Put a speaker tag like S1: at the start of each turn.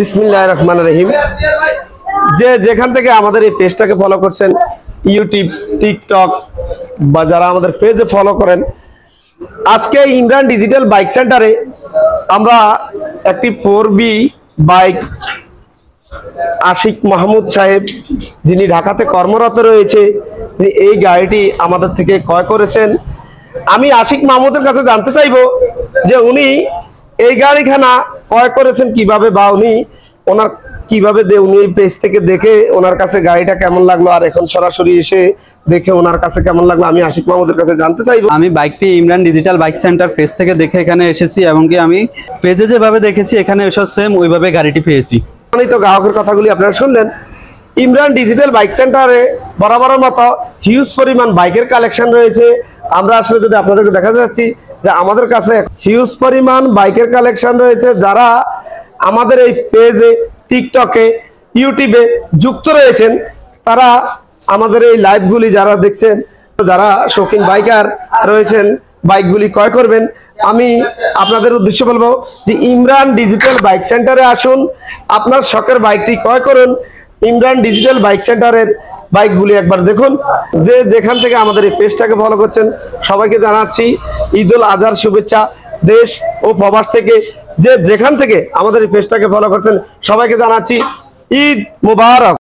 S1: বিসমিল্লাহির রহমানির রহিম। যে যেখান থেকে আমাদের এই পেজটাকে ফলো করছেন, ইউটিউব, টিকটক বা যারা আমাদের পেজে ফলো করেন, আজকে ইমরান ডিজিটাল বাইক সেন্টারে আমরা একটি 4B বাইক আশিক মাহমুদ সাহেব, যিনি ঢাকাতে কর্মরত রয়েছে, এই গাড়িটি আমাদের থেকে ক্রয় করেছেন। আমি আশিক মাহমুদের কাছে জানতে চাইবো যে উনি এই গাড়িখানা ক্রয় করেছেন কিভাবে, বা উনি ওনার কিভাবে উনি এই পেজ থেকে দেখে ওনার কাছে গাড়িটা কেমন লাগলো, আর এখন সরাসরি এসে দেখে ওনার কাছে কেমন লাগলো, আমি আশিক মাহমুদের কাছে জানতে চাইবো।
S2: আমি বাইকটি Imran digital bike centre page থেকে দেখে এখানে এসেছি, এমনকি আমি পেজে যেভাবে দেখেছি এখানে এসব সেম ওইভাবে গাড়িটি পেয়েছি।
S1: তো গ্রাহকের কথাগুলি আপনারা শুনলেন। ইমরান ডিজিটাল বাইক সেন্টারে বরাবরের মতো হিউজ পরিমাণ বাইকের কালেকশন রয়েছে। আমরা আসলে যদি আপনাদেরকে দেখা যাচ্ছি যে আমাদের কাছে হিউজ পরিমাণ বাইকের কালেকশন রয়েছে। যারা আমাদের এই পেজে, টিকটকে, ইউটিউবে যুক্ত রয়েছেন, তারা আমাদের এই লাইভগুলি যারা দেখছেন, যারা শৌখিন বাইকার রয়েছেন, বাইকগুলি ক্রয় করবেন, আমি আপনাদের উদ্দেশ্যে বলবো যে ইমরান ডিজিটাল বাইক সেন্টারে আসুন, আপনার শখের বাইকটি ক্রয় করুন। ইমরান ডিজিটাল বাইক সেন্টারের বাইকগুলি একবার দেখুন। যে যেখান থেকে আমাদের এই পেজটাকে ফলো করছেন, সবাইকে জানাচ্ছি ঈদ উল আজহার শুভেচ্ছা। দেশ ও প্রবাস থেকে যে যেখান থেকে আমাদের এই পেজটাকে ফলো করছেন, সবাইকে জানাচ্ছি ঈদ মুবারক।